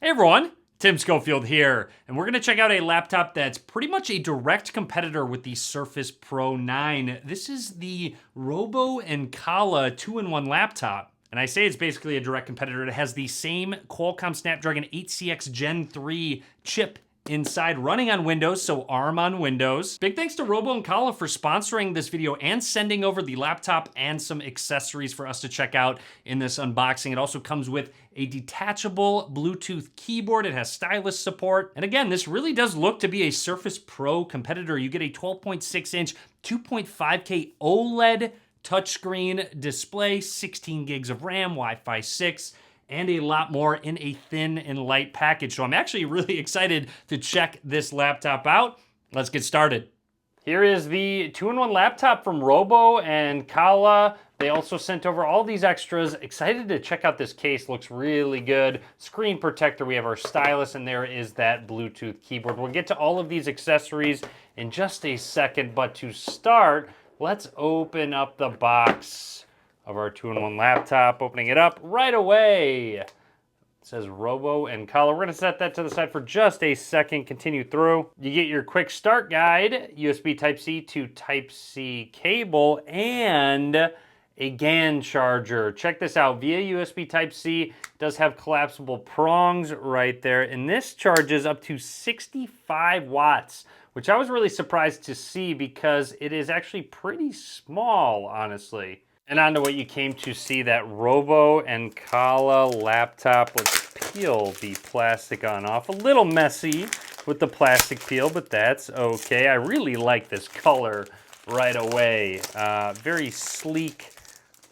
Hey everyone, Tim Schofield here, and we're going to check out a laptop that's pretty much a direct competitor with the Surface Pro 9. This is the Robo and Kala 2-in-1 laptop. And I say it's basically a direct competitor. It has the same Qualcomm Snapdragon 8CX Gen 3 chip inside, running on Windows, so ARM on Windows. Big thanks to Robo and Kala for sponsoring this video and sending over the laptop and some accessories for us to check out in this unboxing. It also comes with a detachable Bluetooth keyboard. It has stylus support. And again, this really does look to be a Surface Pro competitor. You get a 12.6-inch, 2.5K OLED touchscreen display, 16 gigs of RAM, Wi-Fi 6, and a lot more in a thin and light package. So I'm actually really excited to check this laptop out. Let's get started. Here is the 2-in-1 laptop from Robo and Kala. They also sent over all these extras. Excited to check out this case. Looks really good. Screen protector. We have our stylus, and there is that Bluetooth keyboard. We'll get to all of these accessories in just a second, but to start, let's open up the box of our 2-in-1 laptop. Opening it up right away. It says Robo and Kala. We're gonna set that to the side for just a second, continue through. You get your quick start guide, USB Type-C to Type-C cable, and a GAN charger. Check this out, via USB Type-C, does have collapsible prongs right there, and this charges up to 65 watts, which I was really surprised to see because it is actually pretty small, honestly. And on to what you came to see, that Robo and Kala laptop. Let's peel the plastic on off. A little messy with the plastic peel, but that's okay. I really like this color right away. Very sleek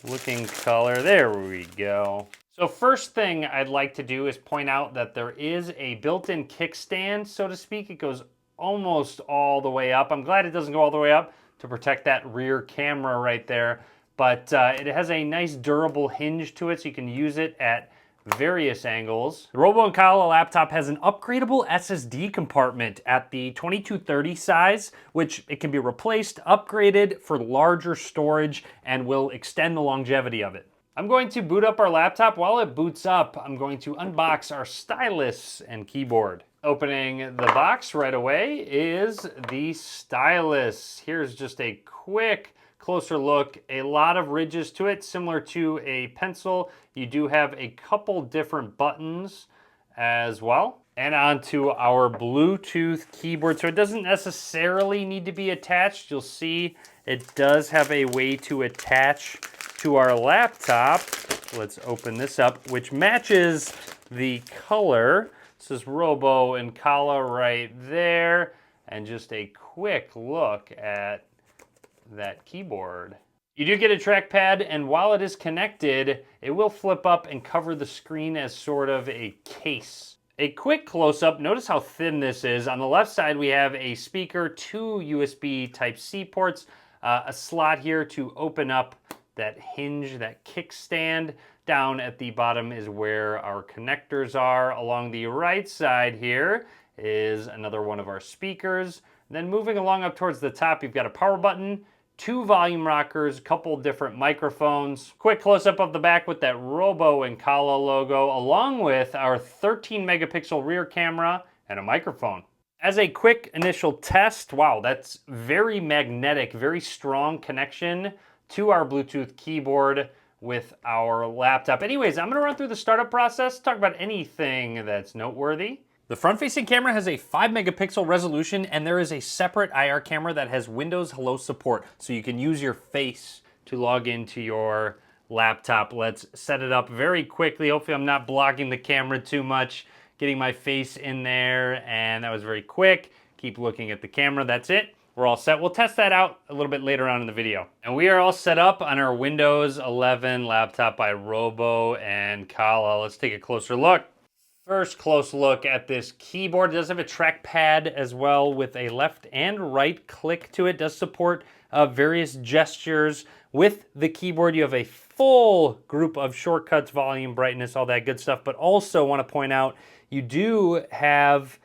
looking color. There we go. So first thing I'd like to do is point out that there is a built-in kickstand, so to speak. It goes almost all the way up. I'm glad it doesn't go all the way up to protect that rear camera right there. But it has a nice durable hinge to it, so you can use it at various angles. The Robo and Kala laptop has an upgradable SSD compartment at the 2230 size, which it can be replaced, upgraded for larger storage, and will extend the longevity of it. I'm going to boot up our laptop. While it boots up, I'm going to unbox our stylus and keyboard. Opening the box right away is the stylus. Here's just a quick closer look. A lot of ridges to it, similar to a pencil. You do have a couple different buttons as well. And onto our Bluetooth keyboard. So it doesn't necessarily need to be attached. You'll see it does have a way to attach to our laptop. Let's open this up, which matches the color. This is Robo and Kala right there. And just a quick look at that keyboard. You do get a trackpad, and while it is connected, it will flip up and cover the screen as sort of a case. A quick close-up, notice how thin this is. On the left side, we have a speaker, 2 USB Type-C ports, a slot here to open up that hinge, that kickstand. Down at the bottom is where our connectors are. Along the right side here is another one of our speakers. Then moving along up towards the top, you've got a power button, 2 volume rockers, a couple different microphones. Quick close-up of the back with that Robo and Kala logo, along with our 13 megapixel rear camera and a microphone. As a quick initial test, wow, that's very magnetic, very strong connection to our Bluetooth keyboard with our laptop. Anyways, I'm gonna run through the startup process, talk about anything that's noteworthy. The front-facing camera has a 5 megapixel resolution, and there is a separate IR camera that has Windows Hello support, so you can use your face to log into your laptop. Let's set it up very quickly. Hopefully I'm not blocking the camera too much, getting my face in there, and that was very quick. Keep looking at the camera, that's it. We're all set. We'll test that out a little bit later on in the video. And we are all set up on our Windows 11 laptop by Robo and Kala. Let's take a closer look. First close look at this keyboard. It does have a trackpad as well with a left and right click to it. It does support various gestures. With the keyboard, you have a full group of shortcuts, volume, brightness, all that good stuff. But also want to point out, you do have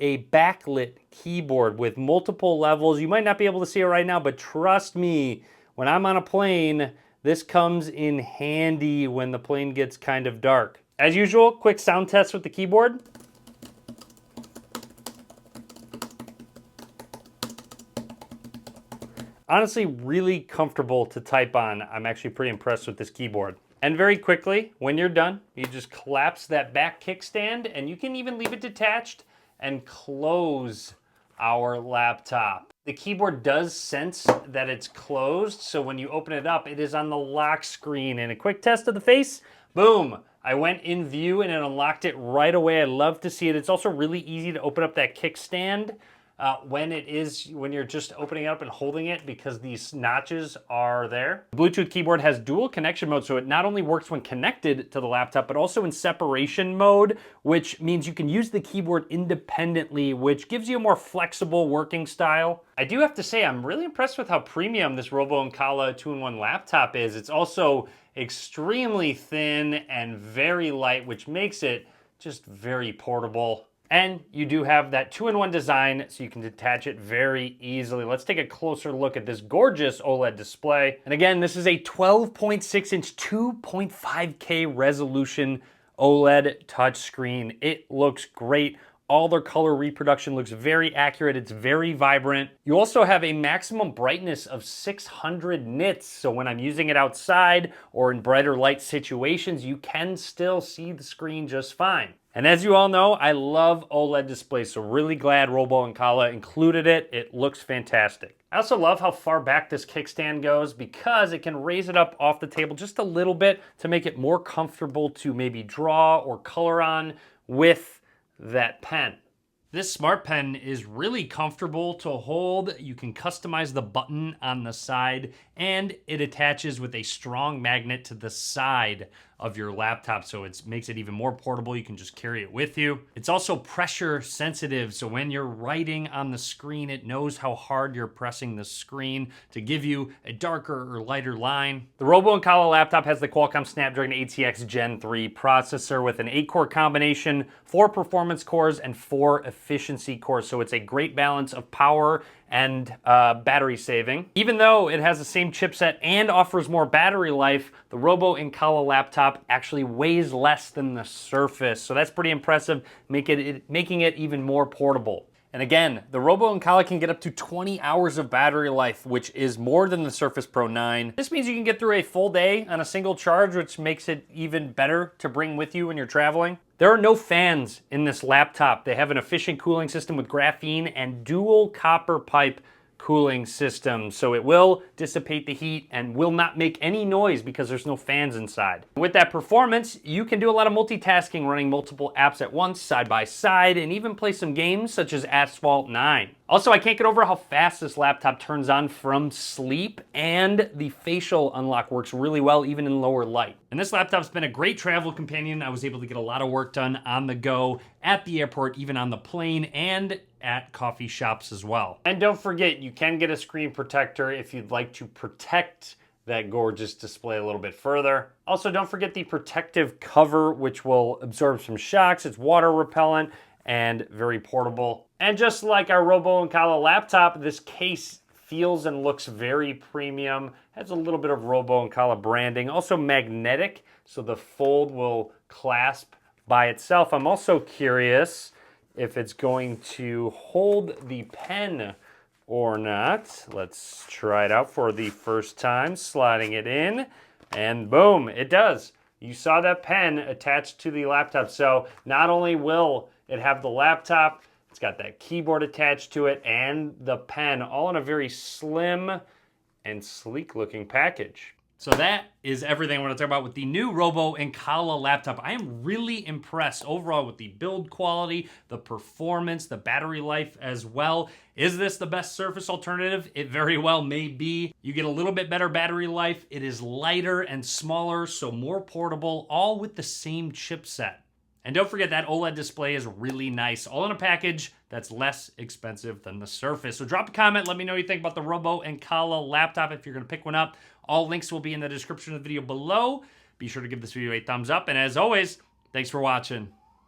a backlit keyboard with multiple levels. You might not be able to see it right now, but trust me, when I'm on a plane, this comes in handy when the plane gets kind of dark. As usual, quick sound test with the keyboard. Honestly, really comfortable to type on. I'm actually pretty impressed with this keyboard. And very quickly, when you're done, you just collapse that back kickstand, and you can even leave it detached and close our laptop. The keyboard does sense that it's closed, so when you open it up, it is on the lock screen. And a quick test of the face, boom, I went in view and it unlocked it right away. I love to see it. It's also really easy to open up that kickstand when you're just opening it up and holding it, because these notches are there. The Bluetooth keyboard has dual connection mode, so it not only works when connected to the laptop, but also in separation mode, which means you can use the keyboard independently, which gives you a more flexible working style. I do have to say, I'm really impressed with how premium this Robo and Kala 2-in-1 laptop is. It's also extremely thin and very light, which makes it just very portable. And you do have that 2-in-1 design, so you can detach it very easily. Let's take a closer look at this gorgeous OLED display. And again, this is a 12.6-inch, 2.5K resolution OLED touchscreen. It looks great. All their color reproduction looks very accurate. It's very vibrant. You also have a maximum brightness of 600 nits. So when I'm using it outside or in brighter light situations, you can still see the screen just fine. And as you all know, I love OLED displays, so really glad Robo and Kala included it. It looks fantastic. I also love how far back this kickstand goes, because it can raise it up off the table just a little bit to make it more comfortable to maybe draw or color on with that pen. This smart pen is really comfortable to hold. You can customize the button on the side, and it attaches with a strong magnet to the side of your laptop, so it makes it even more portable. You can just carry it with you. It's also pressure sensitive, so when you're writing on the screen, it knows how hard you're pressing the screen to give you a darker or lighter line. The Robo and Kala laptop has the Qualcomm Snapdragon ATX Gen 3 processor with an 8-core combination, 4 performance cores, and 4 efficiency cores, so it's a great balance of power and battery saving. Even though it has the same chipset and offers more battery life, the Robo and Kala laptop actually weighs less than the Surface, so that's pretty impressive, making it even more portable. And again, the Robo and Kala can get up to 20 hours of battery life, which is more than the Surface Pro 9. This means you can get through a full day on a single charge, which makes it even better to bring with you when you're traveling. There are no fans in this laptop. They have an efficient cooling system with graphene and dual copper pipe cooling system, so it will dissipate the heat and will not make any noise because there's no fans inside. With that performance, you can do a lot of multitasking, running multiple apps at once, side by side, and even play some games such as Asphalt 9. Also, I can't get over how fast this laptop turns on from sleep, and the facial unlock works really well even in lower light. And this laptop's been a great travel companion. I was able to get a lot of work done on the go, at the airport, even on the plane, and at coffee shops as well. And don't forget, you can get a screen protector if you'd like to protect that gorgeous display a little bit further. Also, don't forget the protective cover, which will absorb some shocks. It's water repellent and very portable. And just like our Robo and Kala laptop, this case feels and looks very premium. Has a little bit of Robo and Kala branding. Also magnetic, so the fold will clasp by itself. I'm also curious if it's going to hold the pen or not. Let's try it out for the first time, sliding it in, and boom, it does. You saw that pen attached to the laptop, so not only will it have the laptop, it's got that keyboard attached to it and the pen, all in a very slim and sleek looking package. So that is everything I want to talk about with the new Robo and Kala laptop. I am really impressed overall with the build quality, the performance, the battery life as well. Is this the best Surface alternative? It very well may be. You get a little bit better battery life. It is lighter and smaller, so more portable, all with the same chipset. And don't forget that OLED display is really nice, all in a package that's less expensive than the Surface. So drop a comment, let me know what you think about the Robo and Kala laptop if you're gonna pick one up. All links will be in the description of the video below. Be sure to give this video a thumbs up, and as always, thanks for watching.